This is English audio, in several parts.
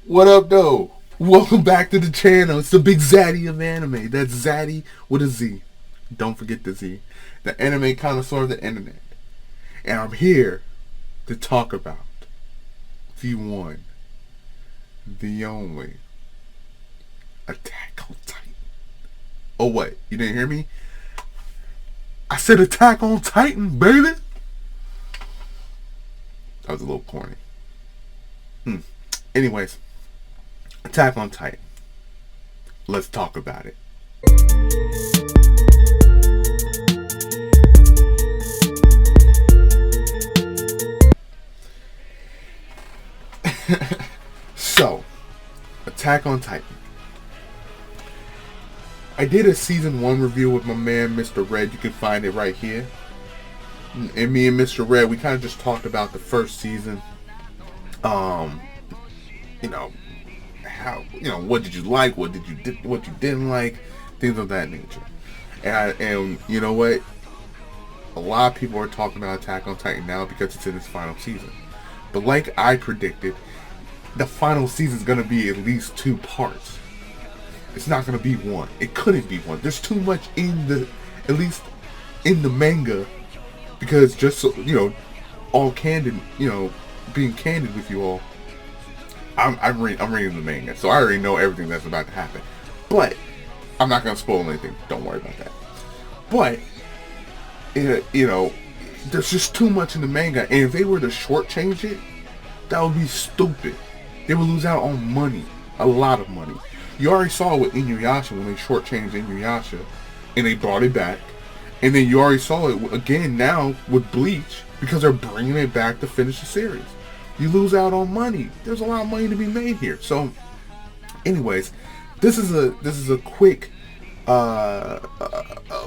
What up, though? Welcome back to the channel. It's the Big Zaddy of anime. That's Zaddy with a Z. Don't forget the Z. The Anime Connoisseur of the internet. And I'm here to talk about the one, the only Attack on Titan. Oh, what? You didn't hear me? I said Attack on Titan, baby. That was a little corny. Anyways, Attack on Titan. Let's talk about it. So, Attack on Titan. I did a season 1 review with my man Mr. Red. You can find it right here. And me and Mr. Red, we kind of just talked about the first season. You know, how, what did you like, what you didn't like, things of that nature. And you know what? A lot of people are talking about Attack on Titan now because it's in its final season. But like I predicted, the final season is going to be at least 2 parts. It's not going to be one. It couldn't be one. There's too much at least in the manga, because just so, all candid, being candid with you all, I'm reading the manga, so I already know everything that's about to happen. But I'm not going to spoil anything. Don't worry about that. But there's just too much in the manga, and if they were to shortchange it, that would be stupid. They would lose out on money, a lot of money. You already saw it with Inuyasha when they shortchanged Inuyasha, and they brought it back, and then you already saw it again now with Bleach because they're bringing it back to finish the series. You lose out on money. There's a lot of money to be made here. So, anyways, this is a quick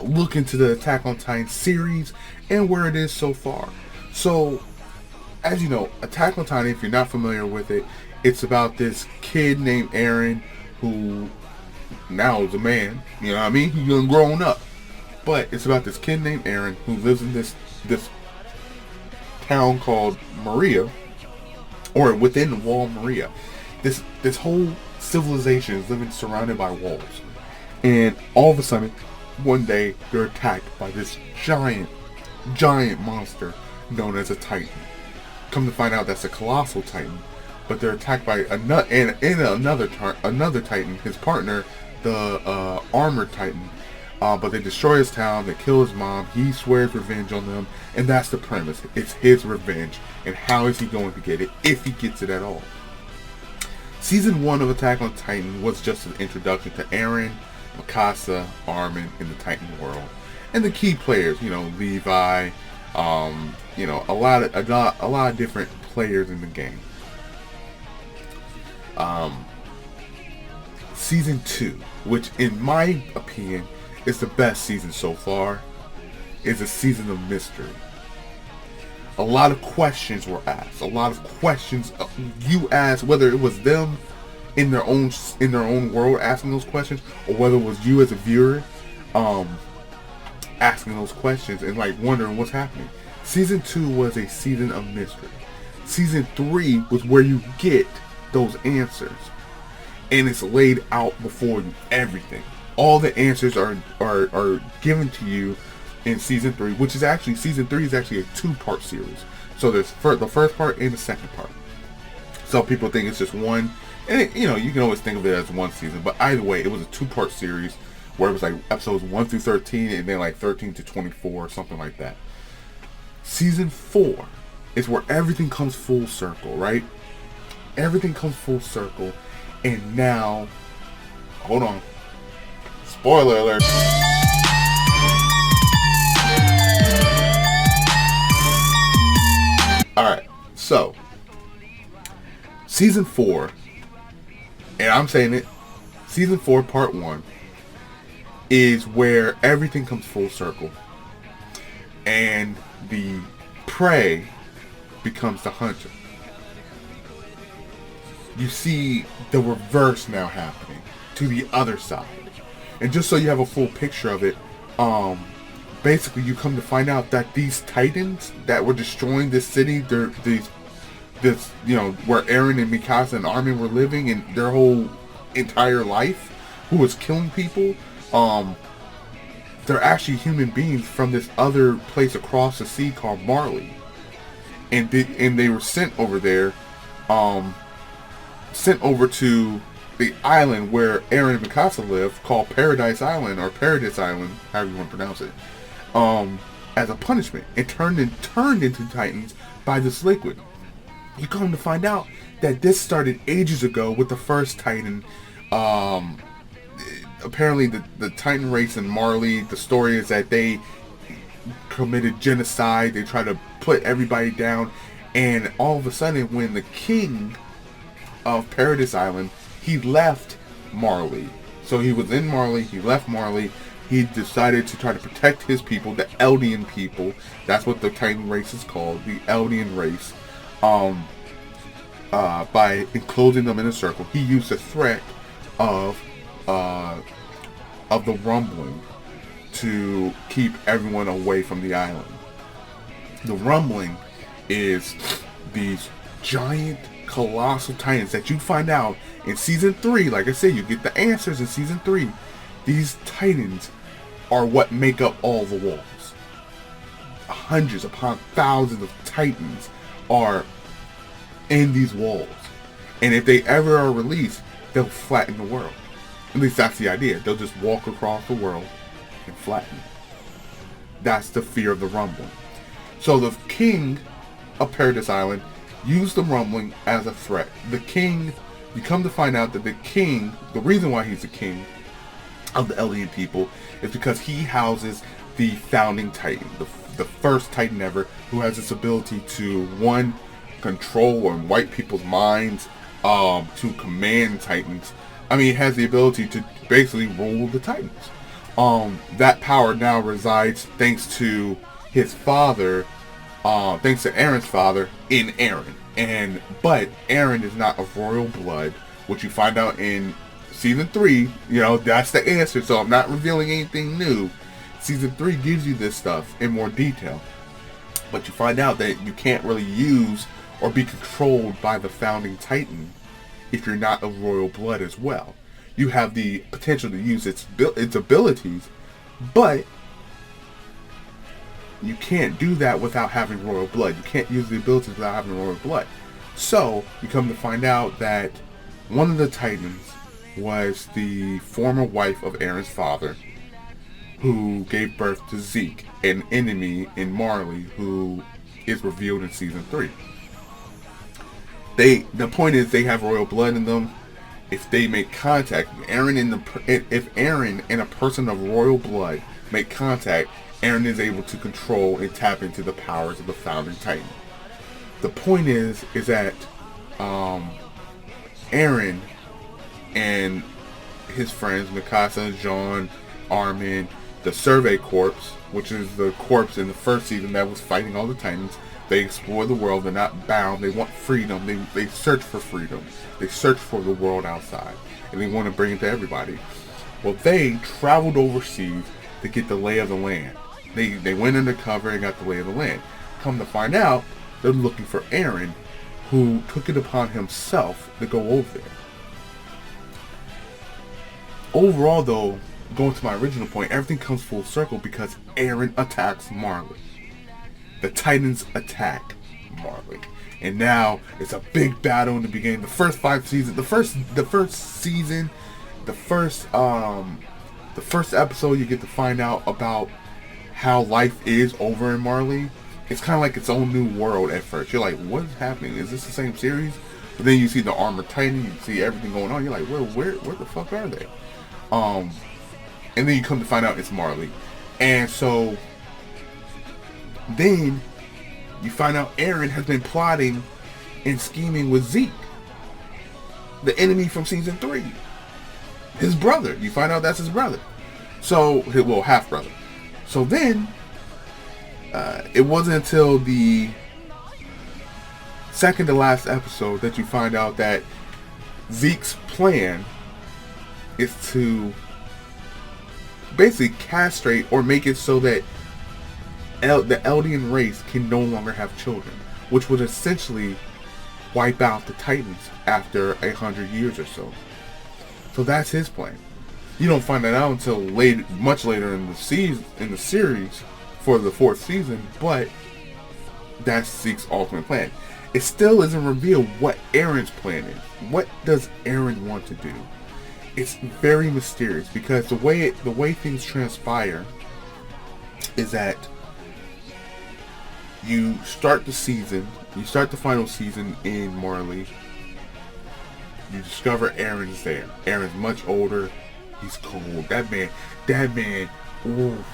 look into the Attack on Titan series and where it is so far. So, as you know, Attack on Titan, if you're not familiar with it, it's about this kid named Eren who now is a man. You know what I mean? He's young, grown up. But it's about this kid named Eren who lives in this town called Maria, or within the wall of Maria. This whole civilization is living surrounded by walls. And all of a sudden, one day, they're attacked by this giant monster known as a Titan. Come to find out, that's a colossal Titan. But they're attacked by another Titan, his partner, the armored Titan. But they destroy his town, they kill his mom, he swears revenge on them, and that's the premise. It's his revenge, and how is he going to get it, if he gets it at all. Season 1 of Attack on Titan was just an introduction to Eren, Mikasa, Armin in the Titan world, and the key players, Levi, a lot of different players in the game. Season 2, which in my opinion is the best season so far, is a season of mystery. A lot of questions were asked. A lot of questions you asked, whether it was them in their own world asking those questions, or whether it was you as a viewer asking those questions and wondering what's happening. Season 2 was a season of mystery. Season 3 was where you get those answers, and it's laid out before you, everything. All the answers are given to you in season 3, which is actually, season 3 is actually a 2-part series. So there's the first part and the second part. Some people think it's just one, and you can always think of it as one season, but either way, it was a 2-part series where it was episodes 1 through 13 and then 13 to 24 or something like that. Season 4 is where everything comes full circle, right? Everything comes full circle, and now, hold on, spoiler alert. Alright, so, Season 4, and I'm saying it, Season 4, Part 1, is where everything comes full circle, and the prey becomes the hunter. You see the reverse now happening to the other side. And just so you have a full picture of it, basically you come to find out that these Titans that were destroying this city, they're these this, where Eren and Mikasa and Armin were living in their whole entire life, who was killing people. They're actually human beings from this other place across the sea called Marley, and they were sent over there, sent over to the island where Eren and Mikasa live, called Paradise Island or Paradise Island, however you want to pronounce it, as a punishment, and turned into Titans by this liquid. You come to find out that this started ages ago with the first Titan. Apparently the Titan race in Marley, the story is that they committed genocide. They tried to put everybody down, and all of a sudden, when the king of Paradise Island, he left Marley. So he was in Marley, he left Marley, he decided to try to protect his people, the Eldian people. That's what the Titan race is called, the Eldian race. By enclosing them in a circle, he used the threat of the rumbling to keep everyone away from the island. The rumbling is these giant, colossal titans that you find out in season 3. Like I said, you get the answers in season 3. These titans are what make up all the walls. Hundreds upon thousands of titans are in these walls, and if they ever are released, they'll flatten the world. At least that's the idea. They'll just walk across the world and flatten it. That's the fear of the rumbling. So the king of Paradise Island used the rumbling as a threat. The king, you come to find out that the king, the reason why he's the king of the Eldian people is because he houses the founding Titan, the first Titan ever, who has this ability to, one, control and wipe people's minds, to command Titans. I mean, it has the ability to basically rule the Titans. That power now resides thanks to his father, thanks to Eren's father, in Eren. But Eren is not of royal blood, which you find out in season 3. That's the answer, so I'm not revealing anything new. Season 3 gives you this stuff in more detail. But you find out that you can't really use or be controlled by the founding Titan if you're not of royal blood as well. You have the potential to use its abilities, but you can't do that without having royal blood. You can't use the abilities without having royal blood. So you come to find out that one of the Titans was the former wife of Eren's father, who gave birth to Zeke, an enemy in Marley, who is revealed in season 3. The point is, they have royal blood in them. If they make contact, if Eren and a person of royal blood make contact, Eren is able to control and tap into the powers of the founding Titan. The point is that Eren and his friends, Mikasa, Jean, Armin, the Survey Corps, which is the corps in the first season that was fighting all the Titans, they explore the world. They're not bound. They want freedom. They search for freedom. They search for the world outside, and they want to bring it to everybody. Well, they traveled overseas to get the lay of the land. They went undercover and got the lay of the land. Come to find out, they're looking for Eren, who took it upon himself to go over there. Overall, though, going to my original point, everything comes full circle because Eren attacks Marley. The Titans attack Marley, and now it's a big battle in the beginning. The first 5 seasons, the first episode, you get to find out about how life is over in Marley. It's kind of like its own new world at first. You're like, what is happening? Is this the same series? But then you see the armored Titan, you see everything going on. You're like, where the fuck are they? And then you come to find out it's Marley, and so then you find out Eren has been plotting and scheming with Zeke, the enemy from season 3. His brother. You find out that's his brother. So, well, half brother. So then, it wasn't until the second to last episode that you find out that Zeke's plan is to basically castrate or make it so that the Eldian race can no longer have children, which would essentially wipe out the Titans after 100 years or so. So that's his plan. You don't find that out until much later in the series for the 4th season, but that's Zeke's ultimate plan. It still isn't revealed what Aaron's plan is. What does Aaron want to do? It's very mysterious because the way things transpire is that you start the final season in Marley. You discover Aaron's there. Aaron's much older. He's cold. That man, ooh,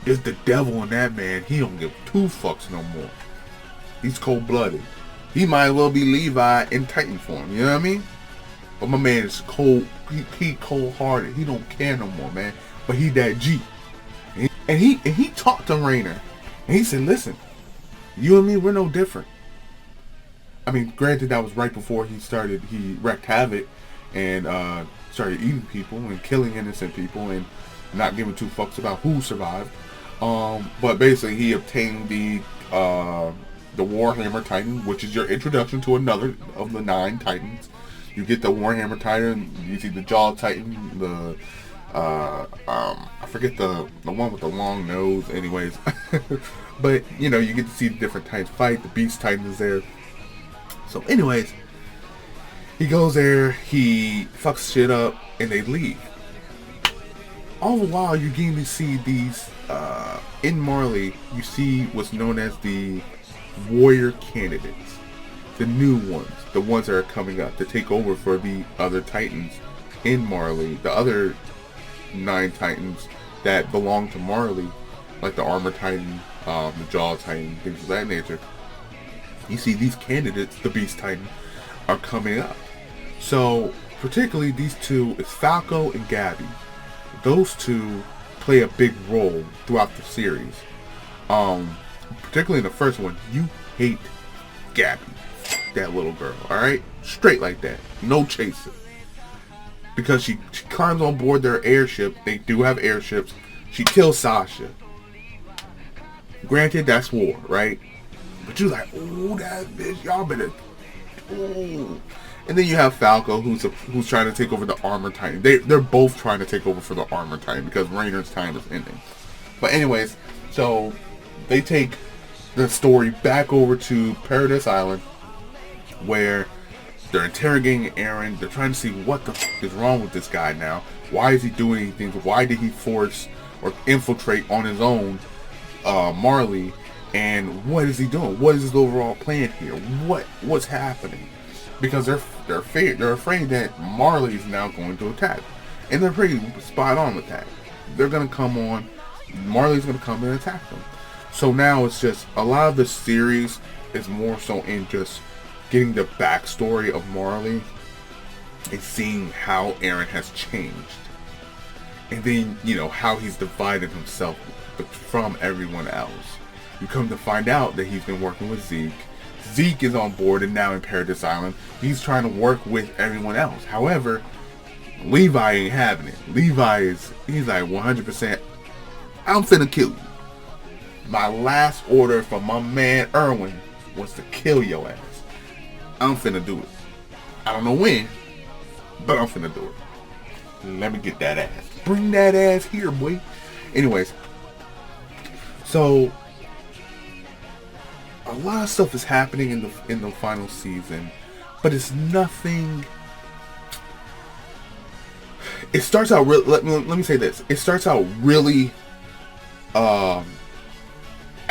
there's the devil in that man. He don't give 2 fucks no more. He's cold-blooded. He might as well be Levi in Titan form, you know what I mean? But my man is cold. He cold-hearted. He don't care no more, man. But he that G. And he talked to Rainer. And he said, listen, you and me, we're no different. I mean, granted, that was right before he wreaked havoc and started eating people and killing innocent people and not giving 2 fucks about who survived. But basically, he obtained the Warhammer Titan, which is your introduction to another of the 9 Titans. You get the Warhammer Titan, you see the Jaw Titan, the I forget the one with the long nose, anyways. But you know, you get to see the different Titans fight. The Beast Titan is there. So, anyways, he goes there, he fucks shit up, and they leave. All the while, you're getting to see these in Marley. You see what's known as the warrior candidates, the new ones, the ones that are coming up to take over for the other Titans in Marley, the other 9 Titans that belong to Marley, like the Armor Titan, the Jaw Titan, things of that nature. You see these candidates, the Beast Titan, are coming up. So particularly these 2 is Falco and Gabby. Those 2 play a big role throughout the series. Particularly in the first one, you hate Gabby, that little girl, alright? Straight like that. No chaser. Because she climbs on board their airship. They do have airships. She kills Sasha. Granted, that's war, right? But you're like, oh, that bitch, y'all better, oh. And then you have Falco, who's trying to take over the Armor Titan. They're both trying to take over for the Armor Titan because Rainer's time is ending. But anyways, so they take the story back over to Paradise Island, where they're interrogating Aaron. They're trying to see what the fuck is wrong with this guy now. Why is he doing anything? Why did he force or infiltrate on his own Marley? And what is he doing? What is his overall plan here? What's happening? Because they're afraid that Marley is now going to attack, and they're pretty spot on with that. They're gonna come on. Marley's gonna come and attack them. So now it's just a lot of the series is more so in just getting the backstory of Marley and seeing how Aaron has changed, and then you know how he's divided himself from everyone else. You come to find out that he's been working with Zeke. Zeke is on board and now in Paradise Island. He's trying to work with everyone else. However, Levi ain't having it. He's like 100%, I'm finna kill you. My last order from my man Erwin was to kill your ass. I'm finna do it. I don't know when, but I'm finna do it. Let me get that ass. Bring that ass here, boy. Anyways, so a lot of stuff is happening in the final season, but it's nothing. It starts out real. Let me say this. It starts out really at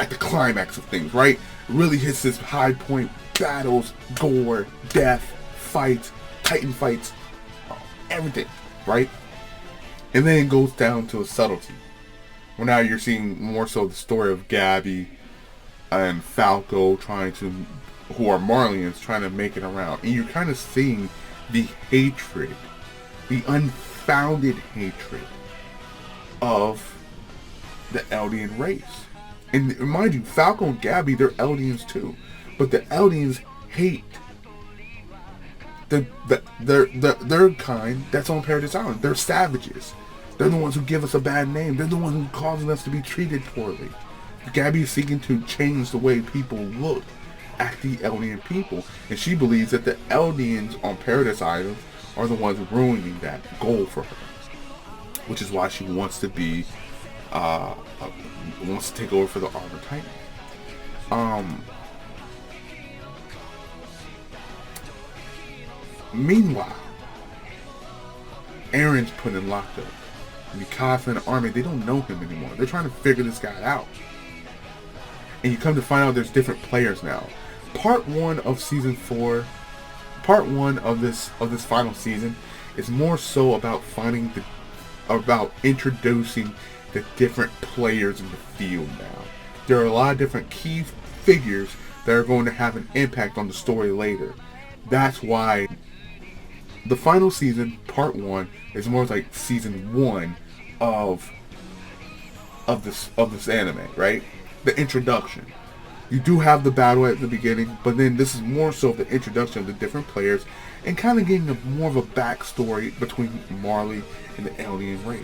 the climax of things, right? Really hits this high point: battles, gore, death, fights, Titan fights, everything, right? And then it goes down to a subtlety. Well, now you're seeing more so the story of Gabby and Falco who are Marlians, trying to make it around. And you're kind of seeing the hatred, the unfounded hatred of the Eldian race. And mind you, Falco and Gabby, they're Eldians too. But the Eldians hate their kind that's on Paradise Island. They're savages. They're the ones who give us a bad name. They're the ones who causing us to be treated poorly. Gabby is seeking to change the way people look at the Eldian people, and she believes that the Eldians on Paradise Island are the ones ruining that goal for her, which is why she wants to be wants to take over for the Armor Titan. Meanwhile, Aaron's put in lockdown. Mikasa and the army, they don't know him anymore. They're trying to figure this guy out. And you come to find out there's different players now. Part 1 of season 4, part 1 of this final season is more so about introducing the different players in the field now. There are a lot of different key figures that are going to have an impact on the story later. That's why the final season, part 1, is more like season 1 of this anime, right? The introduction. You do have the battle at the beginning, but then this is more so the introduction of the different players and kind of getting more of a backstory between Marley and the Eldian race.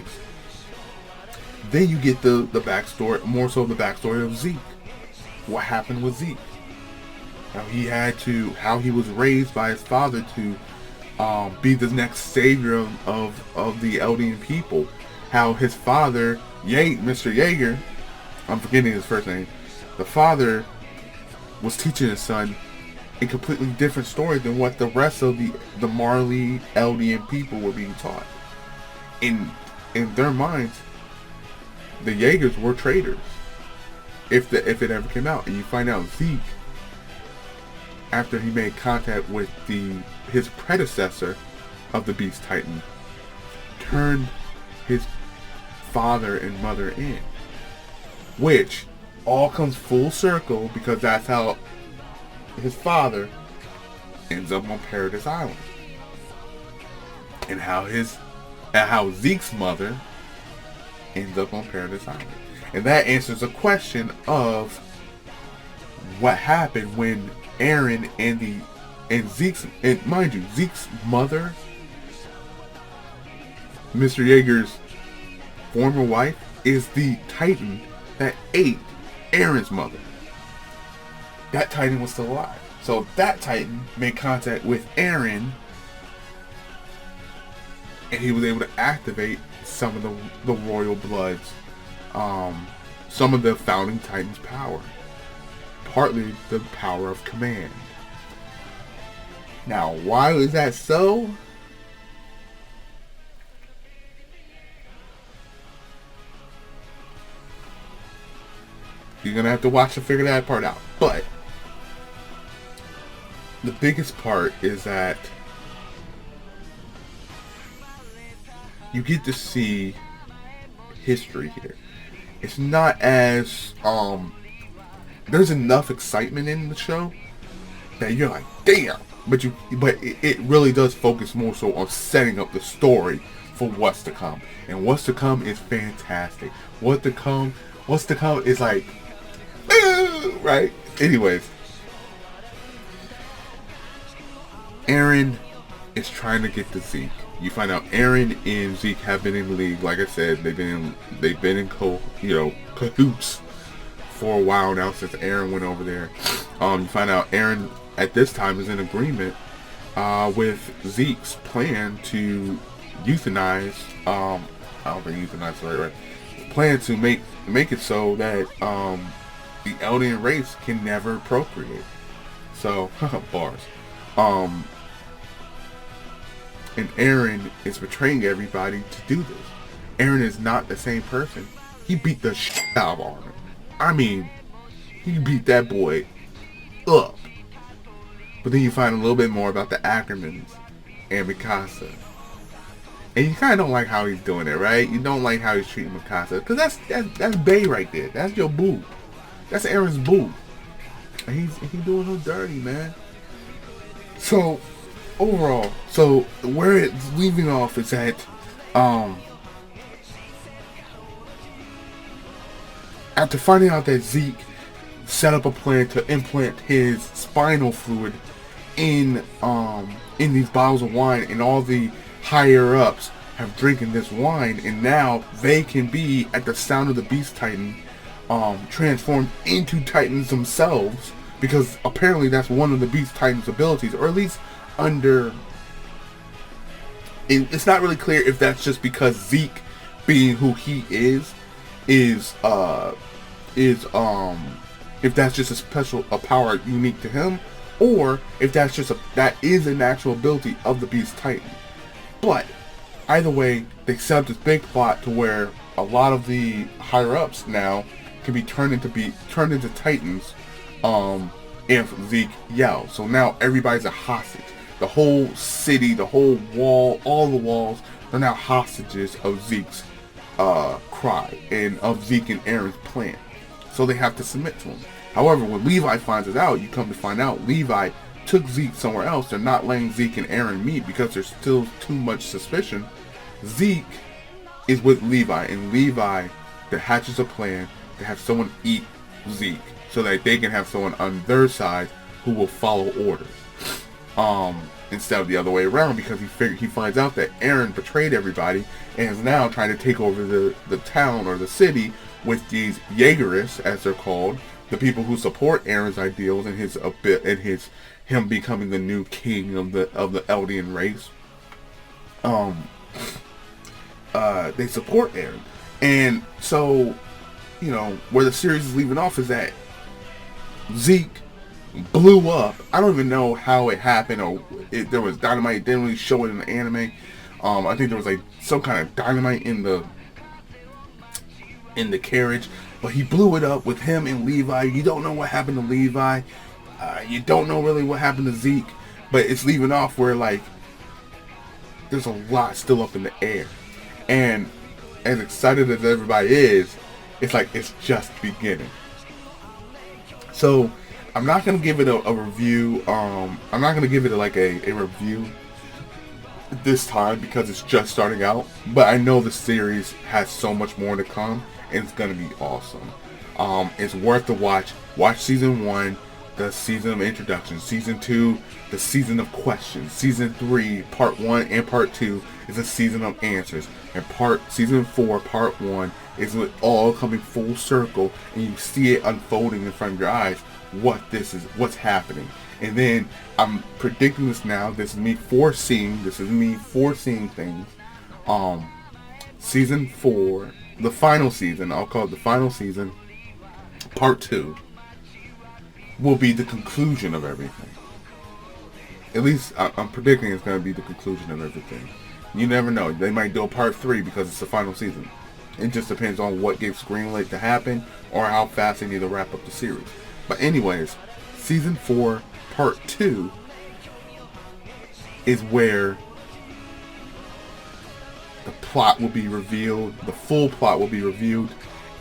Then you get the backstory, more so the backstory of Zeke. What happened with Zeke? How he was raised by his father to be the next savior of the Eldian people. How his father, Mr. Jaeger, I'm forgetting his first name, the father was teaching his son a completely different story than what the rest of the Marley Eldian people were being taught. In their minds, the Jaegers were traitors. If it ever came out, and you find out Zeke, after he made contact with his predecessor of the Beast Titan, turned his father and mother in, which all comes full circle because that's how his father ends up on Paradise Island, and how Zeke's mother ends up on Paradise Island. And that answers the question of what happened when Aaron and Zeke's, and mind you, Zeke's mother, Mr. Jaeger's former wife, is the Titan that ate Aaron's mother. That Titan was still alive. So that Titan made contact with Aaron, and he was able to activate some of the royal bloods, some of the founding Titans' power, partly the power of command. Now, why is that so? You're gonna have to watch to figure that part out. But the biggest part is that you get to see history here. It's not as there's enough excitement in the show that you're like, damn. But it really does focus more so on setting up the story for what's to come. And what's to come is fantastic. What's to come is like, right? Anyways, Aaron is trying to get to Zeke. You find out Aaron and Zeke have been in the league. Like I said, they've been in cahoots for a while now since Aaron went over there. You find out Aaron at this time is in agreement with Zeke's plan to euthanize. I don't think euthanize is right. Plan to make it so that the Eldian race can never procreate. So bars. And Aaron is betraying everybody to do this. Aaron is not the same person. He beat the shit out of Armin. I mean, he beat that boy up. But then you find a little bit more about the Ackermans and Mikasa. And you kind of don't like how he's doing it, right? You don't like how he's treating Mikasa. Because that's Bae right there. That's your boo. That's Aaron's boo. And he's doing her dirty, man. So, overall, where it's leaving off is that, after finding out that Zeke set up a plan to implant his spinal fluid in these bottles of wine, and all the higher ups have drinking this wine, and now they can be, at the sound of the Beast Titan, transformed into Titans themselves because apparently that's one of the Beast Titan's abilities, or at least under. It's not really clear if that's just because Zeke, being who he is if that's just a power unique to him, or if that's just that is an actual ability of the Beast Titan. But either way, they set up this big plot to where a lot of the higher ups now can be turned into Titans, if Zeke yells. So now everybody's a hostage. The whole city, the whole wall, all the walls, they're now hostages of Zeke's cry and of Zeke and Aaron's plan. So they have to submit to him. However, when Levi finds it out, you come to find out Levi took Zeke somewhere else. They're not letting Zeke and Aaron meet because there's still too much suspicion. Zeke is with Levi, and Levi that hatches a plan to have someone eat Zeke so that they can have someone on their side who will follow orders. Instead of the other way around, because he finds out that Aaron betrayed everybody and is now trying to take over the town or the city with these Jaegerists, as they're called, the people who support Aaron's ideals and him becoming the new king of the Eldian race. They support Aaron, and so where the series is leaving off is that Zeke blew up. I don't even know how it happened, or there was dynamite. It didn't really show it in the anime. I think there was like some kind of dynamite in the carriage, but he blew it up with him and Levi. You don't know what happened to Levi. You don't know really what happened to Zeke, but it's leaving off where like there's a lot still up in the air. And as excited as everybody is, it's like it's just beginning. So I'm not going to give it a review. I'm not going to give it like a review this time because it's just starting out. But I know the series has so much more to come, and it's going to be awesome. It's worth the watch. Watch season 1, the season of introduction. Season 2, the season of questions. Season 3, part 1 and part 2 is a season of answers. And season 4, part 1 is with all coming full circle, and you see it unfolding in front of your eyes. What's happening. And then I'm predicting this now. This is me foreseeing things. Season 4, the final season, I'll call it the final season, part 2, will be the conclusion of everything. At least I'm predicting it's going to be the conclusion of everything. You never know. They might do a part 3 because it's the final season. It just depends on what gets greenlit to happen or how fast they need to wrap up the series. But anyways, season 4, part 2 is where the plot will be revealed, the full plot will be revealed,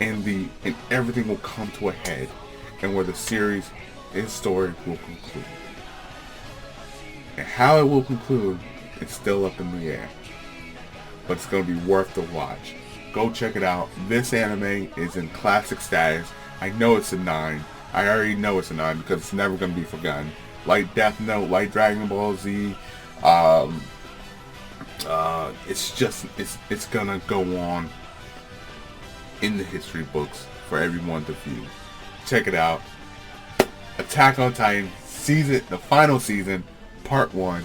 and everything will come to a head, and where the series, its story will conclude. And how it will conclude, it's still up in the air. But it's going to be worth the watch. Go check it out. This anime is in classic status. I know it's a 9. I already know it's a 9 because it's never going to be forgotten. Like Death Note, like Dragon Ball Z, it's gonna go on in the history books for everyone to view. Check it out. Attack on Titan the final season, part 1.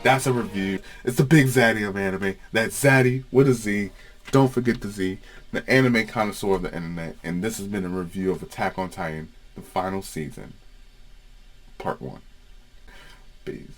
That's a review. It's the big Zaddy of anime. That's Zaddy with a Z. Don't forget the Z. The anime connoisseur of the internet. And this has been a review of Attack on Titan, the final season, part 1. Peace.